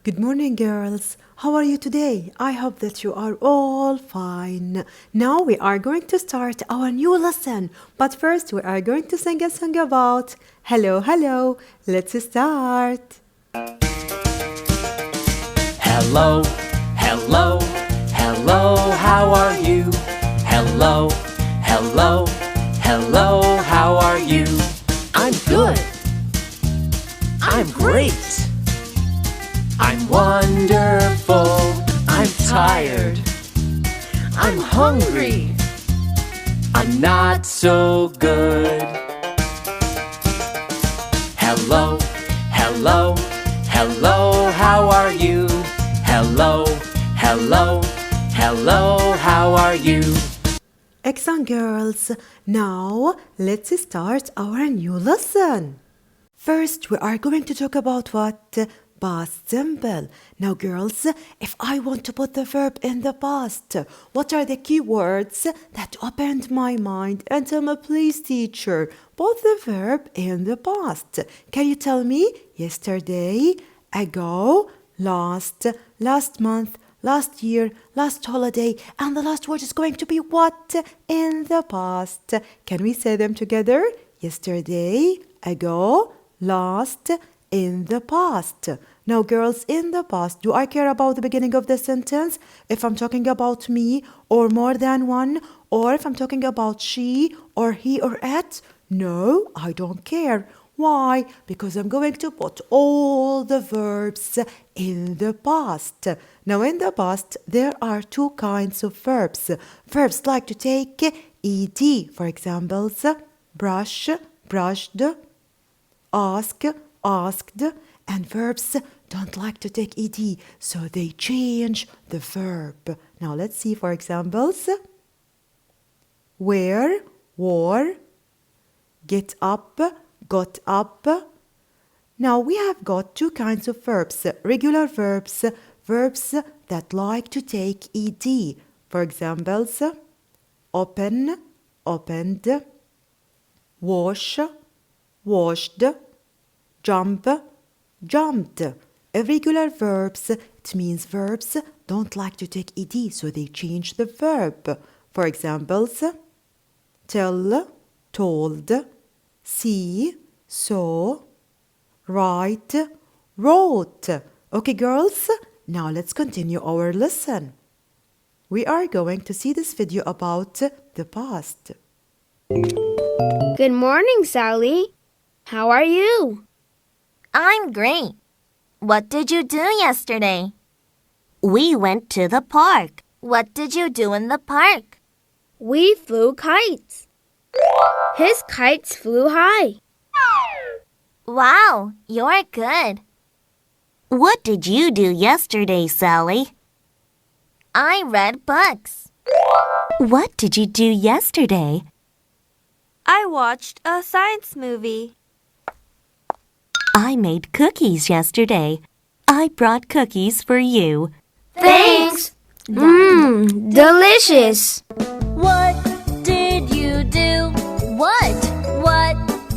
Good morning, girls. How are you today? I hope that you are all fine. Now we are going to start our new lesson. But first, we are going to sing a song about hello, hello. Let's start. Hello, hello, hello, how are you? Hello, hello, hello, how are you? I'm good. I'm great. I'm wonderful. I'm tired. I'm hungry. I'm not so good. Hello, hello, hello, how are you? Hello, hello, hello, how are you? Excellent, girls. Now let's start our new lesson. First, we are going to talk about what? Past simple. Now, girls, if I want to put the verb in the past, what are the key words that opened my mind? And tell me, please, teacher, put the verb in the past. Can you tell me? Yesterday, ago, last month, last year, last holiday, and the last word is going to be what? In the past. Can we say them together? Yesterday, ago, last, in the past. Now, girls, in the past, do I care about the beginning of the sentence? If I'm talking about me or more than one, or if I'm talking about she or he or it? No, I don't care. Why? Because I'm going to put all the verbs in the past. Now, in the past, there are two kinds of verbs. Verbs like to take ed, for example, brush, brushed, ask, asked, and verbs don't like to take ed, so they change the verb. Now let's see for examples. Wear, wore, get up, got up. Now we have got two kinds of verbs, regular verbs, verbs that like to take ed. For examples, open, opened, wash, washed, jump, jumped. Irregular verbs, it means verbs don't like to take ed, so they change the verb. For examples, tell, told, see, saw, write, wrote. Okay, girls, now let's continue our lesson. We are going to see this video about the past. Good morning, Sally. How are you? I'm great. What did you do yesterday? We went to the park. What did you do in the park? We flew kites. His kites flew high. Wow, you're good. What did you do yesterday, Sally? I read books. What did you do yesterday? I watched a science movie. I made cookies yesterday. I brought cookies for you. Thanks. Delicious. What did you do? What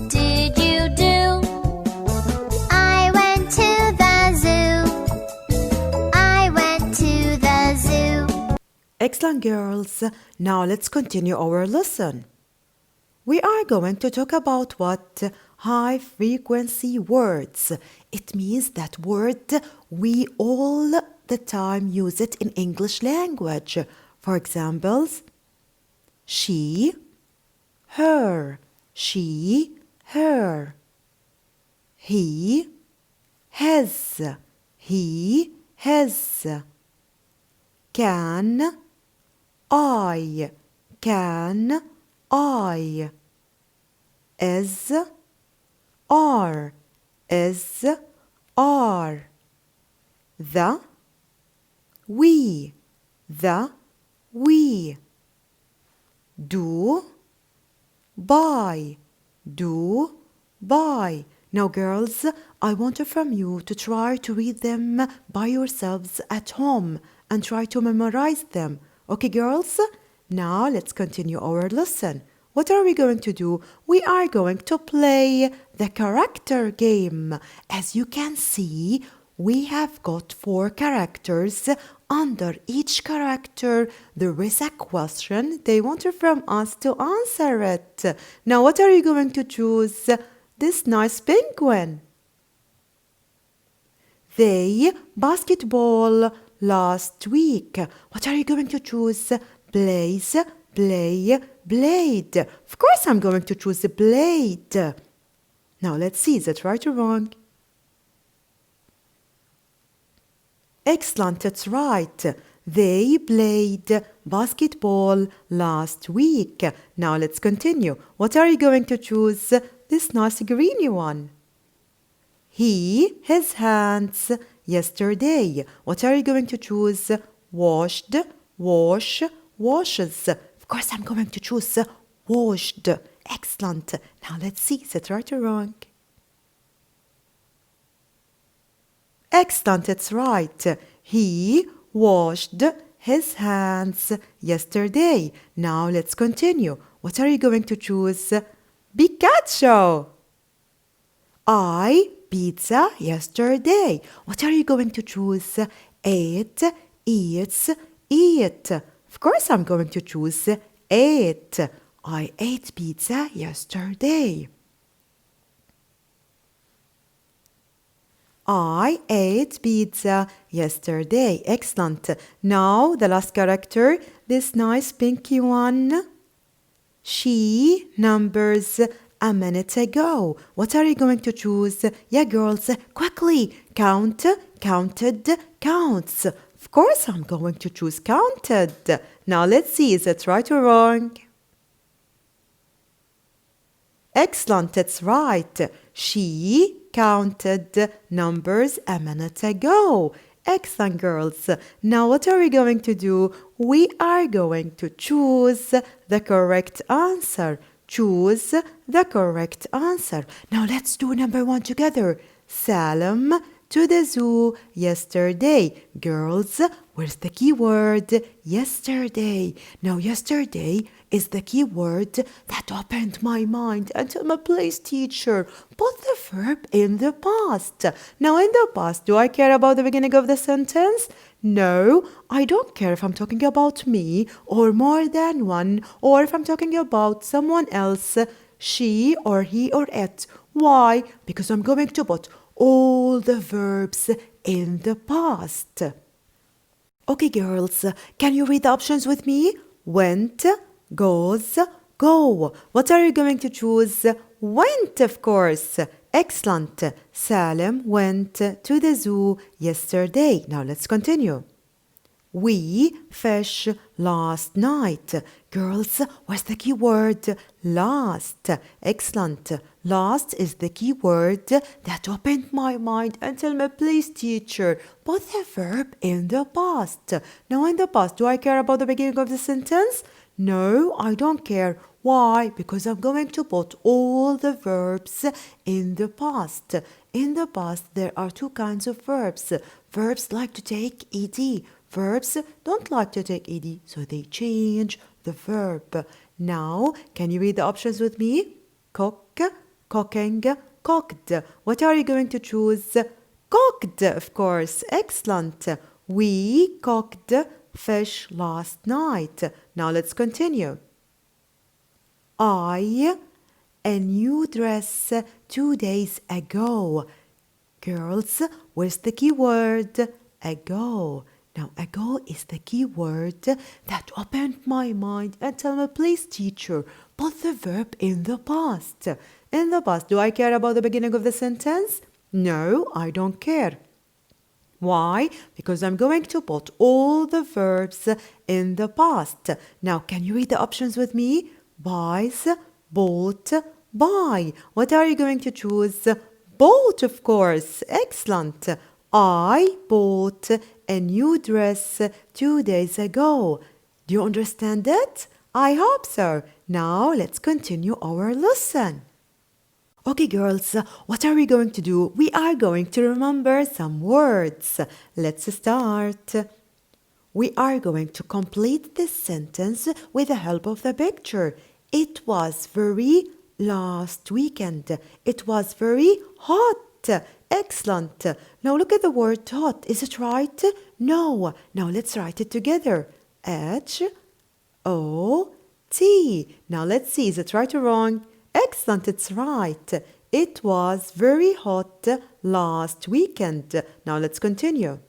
did you do? I went to the zoo. I went to the zoo. Excellent, girls. Now let's continue our lesson. We are going to talk about what? High frequency words. It means that word we all the time use it in English language. For examples, she, her, she, her. He, his, he, his. Can, I, can, I. Is, are, is, are. The, we, we. Do, buy, do, buy. Now, girls, I want from you to try to read them by yourselves at home and try to memorize them. Okay, girls? Now, let's continue our lesson. What are we going to do? We are going to play the character game. As you can see, we have got 4 characters. Under each character, there is a question they wanted from us to answer it. Now, what are you going to choose? This nice penguin. They basketball last week. What are you going to choose? Plays, play, blade. Of course, I'm going to choose the blade. Now, let's see, is it right or wrong? Excellent, it's right. They played basketball last week. Now let's continue. What are you going to choose? This nice greeny one. His hands yesterday. What are you going to choose? Washed, wash, washes. Of course, I'm going to choose washed. Excellent. Now let's see, is it right or wrong? Excellent, it's right. He washed his hands yesterday. Now let's continue. What are you going to choose? Pikachu. I pizza yesterday. What are you going to choose? Ate, eats, eat. Of course I'm going to choose ate. I ate pizza yesterday. I ate pizza yesterday. Excellent. Now the last character, this nice pinky one. She numbers a minute ago. What are you going to choose? Yeah, girls, quickly. Count, counted, counts. Of course I'm going to choose counted. Now let's see, is it right or wrong? Excellent, it's right. She counted numbers a minute ago. Excellent, girls. Now what are we going to do? We are going to choose the correct answer. Choose the correct answer. Now let's do number 1 together. Salim to the zoo yesterday. Girls, where's the key word? Yesterday. Now yesterday is the key word that opened my mind until my place teacher put the verb in the past. Now in the past, do I care about the beginning of the sentence? No, I don't care if I'm talking about me or more than one, or if I'm talking about someone else, she or he or it. Why? Because I'm going to put all the verbs in the past. Okay, girls, can you read the options with me? Went, goes, go. What are you going to choose? Went, of course. Excellent. Salim went to the zoo yesterday. Now let's continue. We fish last night. Girls, what's the key word? Last. Excellent. Last is the key word that opened my mind until my place teacher put the verb in the past. Now in the past, do I care about the beginning of the sentence? No, I don't care. Why? Because I'm going to put all the verbs in the past. In the past, there are 2 kinds of verbs. Verbs like to take ed. Verbs don't like to take ed, so they change the verb. Now, can you read the options with me? Cook, cooking, cooked. What are you going to choose? Cooked, of course. Excellent. We cooked fish last night. Now let's continue. I a new dress 2 days ago. Girls, where's the key word? Ago. Now, ago is the key word that opened my mind until my place teacher put the verb in the past. In the past, do I care about the beginning of the sentence? No, I don't care. Why? Because I'm going to put all the verbs in the past. Now, can you read the options with me? Buys, bought, buy. What are you going to choose? Bought, of course. Excellent. I bought a new dress 2 days ago. Do you understand it? I hope so. Now let's continue our lesson. Okay, girls, what are we going to do? We are going to remember some words. Let's start. We are going to complete this sentence with the help of the picture. It was very last weekend. It was very hot. Excellent. Now look at the word hot. Is it right? No. Now let's write it together. H-O-T. Now let's see, is it right or wrong? Excellent, it's right. It was very hot last weekend. Now let's continue.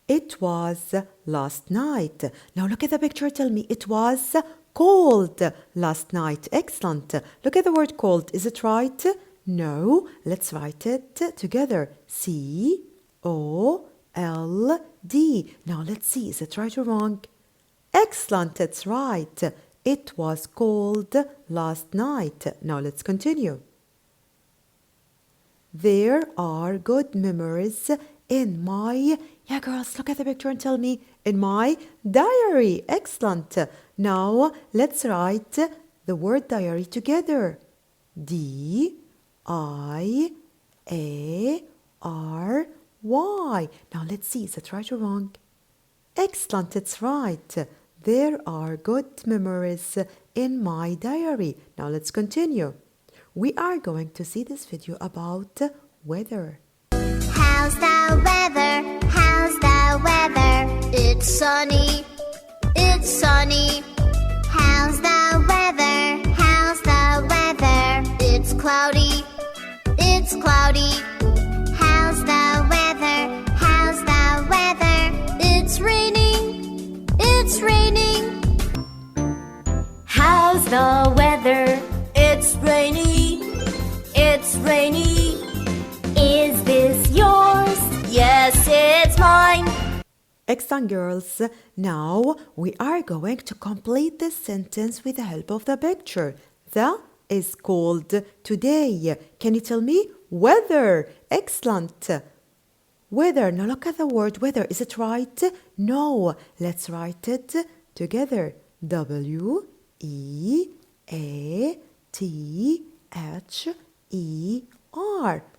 It was last night. Now look at the picture. Tell me, it was cold last night. Excellent. Look at the word cold. Is it right? No. Let's write it together. C-O-L-D. Now let's see. Is it right or wrong? Excellent. It's right. It was cold last night. Now let's continue. There are good memories in my... Yeah, girls, look at the picture and tell me. In my diary. Excellent. Now, let's write the word diary together. D-I-A-R-Y. Now, let's see. Is it right or wrong? Excellent. It's right. There are good memories in my diary. Now, let's continue. We are going to see this video about weather. How's the weather? How's the weather? It's sunny. It's sunny. How's the weather? How's the weather? It's cloudy. It's cloudy. How's the weather? How's the weather? It's raining. It's raining. How's the weather? It's rainy. It's rainy. Is this yours? Yes, it's mine. Excellent, girls. Now we are going to complete this sentence with the help of the picture. The is called today. Can you tell me? Weather. Excellent. Weather. Now look at the word weather. Is it right? No. Let's write it together. W-E-A-T-H-E-R.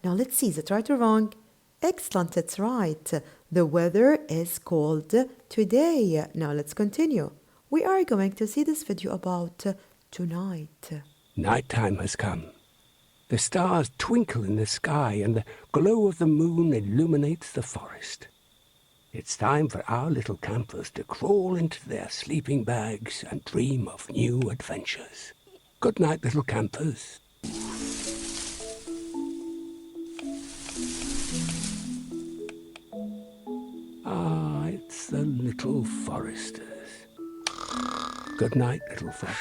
Now let's see. Is it right or wrong? Excellent, it's right. The weather is called today. Now let's continue. We are going to see this video about tonight. Nighttime has come. The stars twinkle in the sky and the glow of the moon illuminates the forest. It's time for our little campers to crawl into their sleeping bags and dream of new adventures. Good night, little campers. Ah, it's the little foresters. Good night, little fox.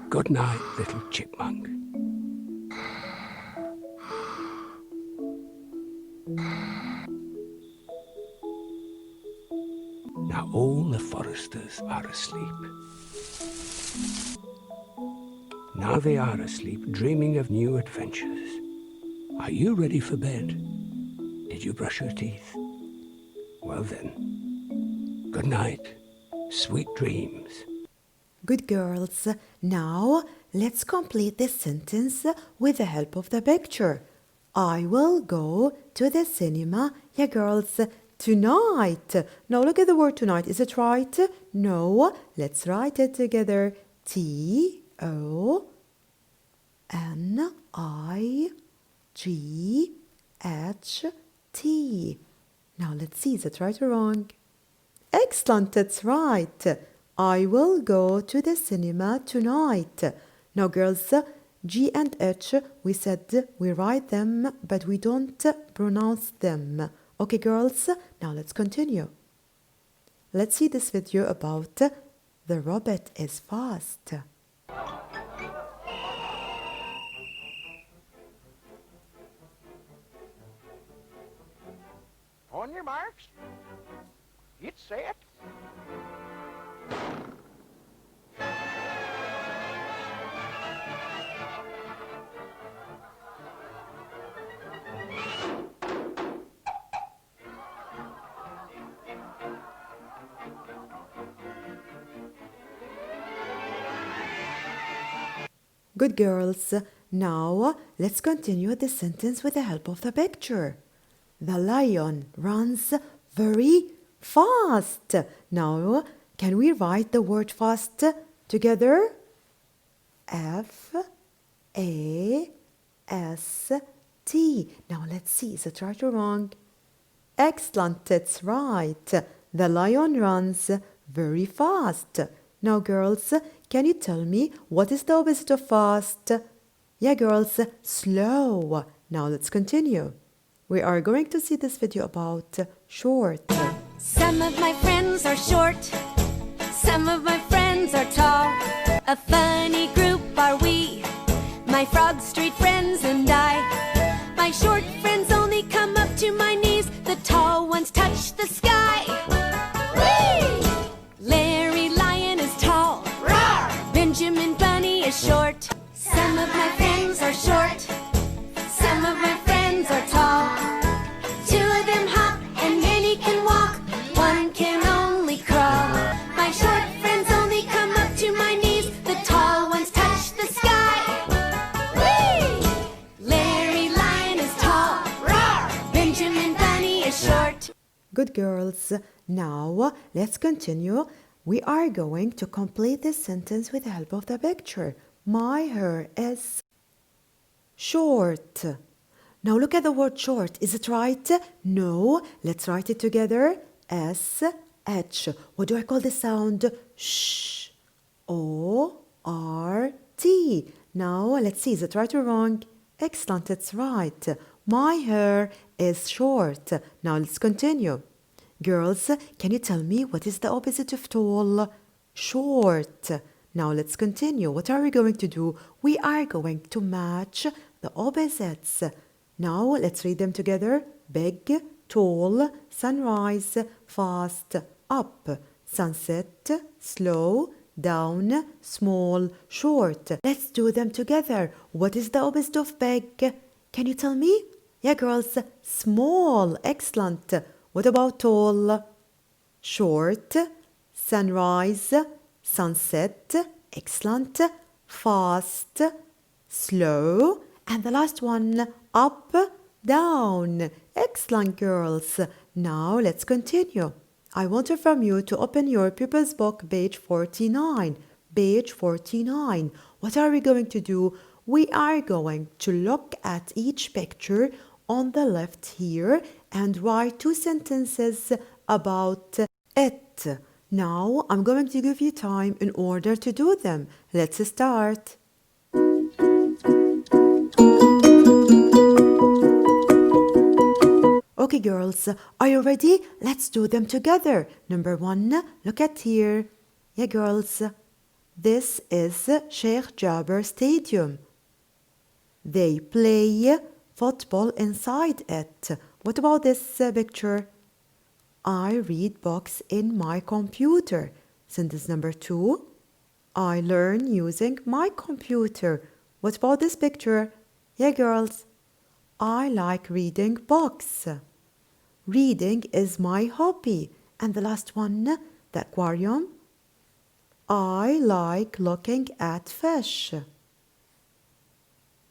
Good night, little chipmunk. Now all the foresters are asleep. Now they are asleep, dreaming of new adventures. Are you ready for bed? Did you brush your teeth? Well then, good night, sweet dreams. Good girls. Now let's complete this sentence with the help of the picture. I will go to the cinema, yeah girls, tonight. Now look at the word tonight. Is it right? No. Let's write it together. T-O-N-I-G-H-T. Now let's see. Is it right or wrong? Excellent. It's right. I will go to the cinema tonight. Now girls, G and H, we said we write them, but we don't pronounce them. Okay, girls? Now let's continue. Let's see this video about The Robot is Fast. On your marks. Get set. Good girls. Now let's continue the sentence with the help of the picture. The lion runs very fast. Now, can we write the word fast together? F-A-S-T. Now let's see, is it right or wrong? Excellent, it's right. The lion runs very fast. Now girls, can you tell me what is the opposite of fast? Yeah girls, slow. Now let's continue. We are going to see this video about short. Some of my friends are short, some of my friends are tall. A funny group are we, my Frog Street friends and I. My short friends only come up to my knees, the tall ones touch the sky. Whee! Larry Lion is tall, roar! Benjamin Bunny is short. Some of my friends are short, some of my friends are tall. Two of them hop and many can walk, one can only crawl. My short friends only come up to my knees, the tall ones touch the sky. Whee! Larry Lion is tall, roar! Benjamin Bunny is short. Good girls. Now let's continue. We are going to complete this sentence with the help of the picture. My hair is short. Now look at the word short. Is it right? No. Let's write it together. S-H. What do I call this sound? Sh. O-R-T. Now let's see. Is it right or wrong? Excellent. It's right. My hair is short. Now let's continue. Girls, can you tell me what is the opposite of tall? Short. Now let's continue. What are we going to do? We are going to match the opposites. Now let's read them together. Big, tall, sunrise, fast, up, sunset, slow, down, small, short. Let's do them together. What is the opposite of big? Can you tell me? Yeah, girls, small. Excellent. What about tall? Short, sunrise, sunset, excellent, fast, slow, and the last one, up, down. Excellent, girls. Now let's continue. I want from you to open your pupils book, page 49. Page 49. What are we going to do? We are going to look at each picture on the left here and write two sentences about it. Now I'm going to give you time in order to do them. Let's start. Okay, girls, are you ready? Let's do them together. Number one, look at here. Yeah, girls, this is Sheikh Jaber Stadium. They play football inside it. What about this picture? I read books in my computer. Sentence number two. I learn using my computer. What about this picture? Yeah, girls. I like reading books. Reading is my hobby. And the last one, the aquarium. I like looking at fish.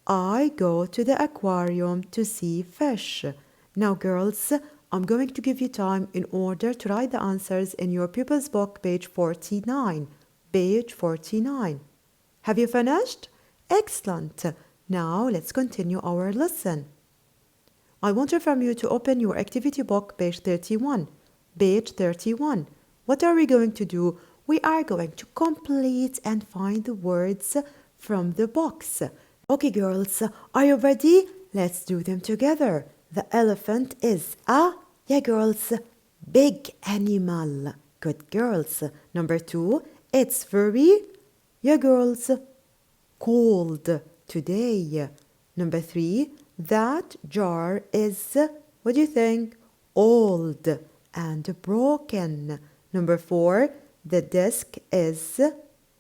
I go to the aquarium to see fish. Now, girls, I'm going to give you time in order to write the answers in your pupils book, page 49. Page 49. Have you finished? Excellent. Now, let's continue our lesson. I want from you to open your activity book, page 31. Page 31. What are we going to do? We are going to complete and find the words from the box. Okay, girls, are you ready? Let's do them together. The elephant is a, yeah, girls, big animal. Good girls. Number two, it's very, yeah, girls, cold today. Number three, that jar is, what do you think? Old and broken. Number four, the desk is,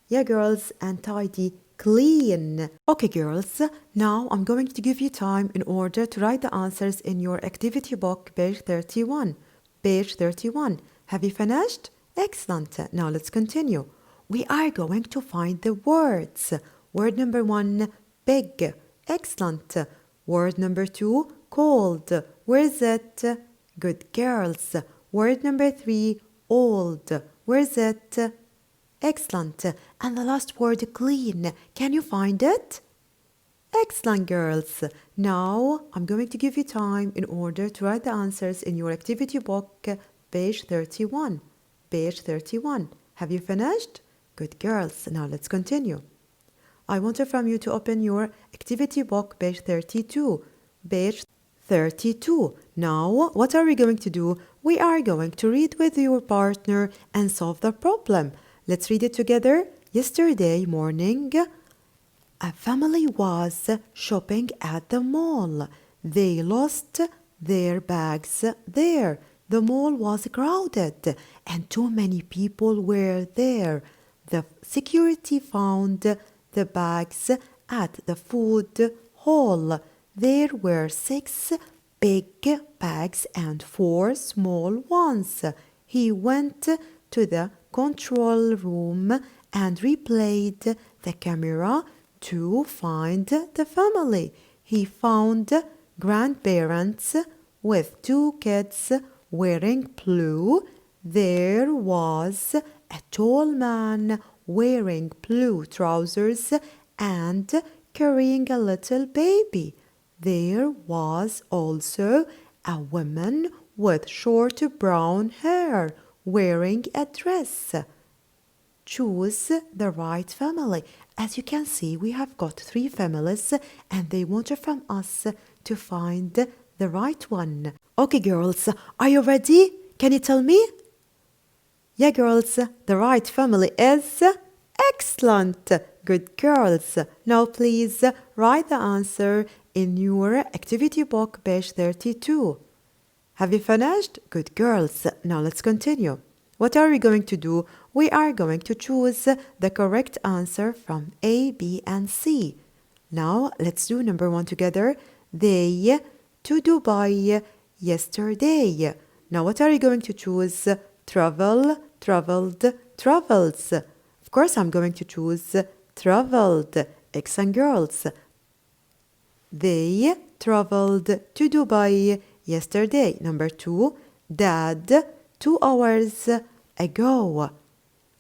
yeah, girls, untidy, clean. Okay, girls, now I'm going to give you time in order to write the answers in your activity book, page 31. Page 31. Have you finished? Excellent. Now let's continue. We are going to find the words. Word number one, big. Excellent. Word number two, cold. Where is it? Good girls. Word number three, old. Where is it? Excellent. And the last word, clean. Can you find it? Excellent, girls. Now, I'm going to give you time in order to write the answers in your activity book, page 31. Page 31. Have you finished? Good, girls. Now, let's continue. I want from you to open your activity book, page 32. Page 32. Now, what are we going to do? We are going to read with your partner and solve the problem. Let's read it together. Yesterday morning, a family was shopping at the mall. They lost their bags there. The mall was crowded and too many people were there. The security found the bags at the food hall. There were 6 big bags and 4 small ones. He went to the control room and replayed the camera to find the family. He found grandparents with 2 kids wearing blue. There was a tall man wearing blue trousers and carrying a little baby. There was also a woman with short brown hair wearing a dress. Choose the right family. As you can see, we have got 3 families and they want from us to find the right one. Okay, girls, are you ready? Can you tell me? Yeah, girls, the right family is excellent. Good, girls. Now, please write the answer in your activity book, page 32. Have you finished? Good, girls. Now, let's continue. What are we going to do? We are going to choose the correct answer from A, B, and C. Now, let's do number 1 together. They to Dubai yesterday. Now, what are you going to choose? Travel, traveled, travels. Of course, I'm going to choose traveled. X and girls. They traveled to Dubai yesterday. Number 2, Dad 2 hours ago.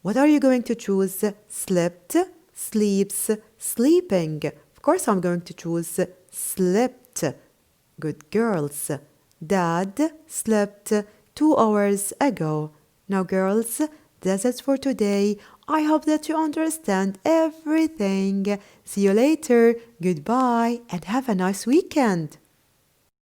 What are you going to choose? Slept, sleeps, sleeping. Of course, I'm going to choose slept. Good, girls. Dad slept 2 hours ago. Now, girls, that's it for today. I hope that you understand everything. See you later. Goodbye and have a nice weekend.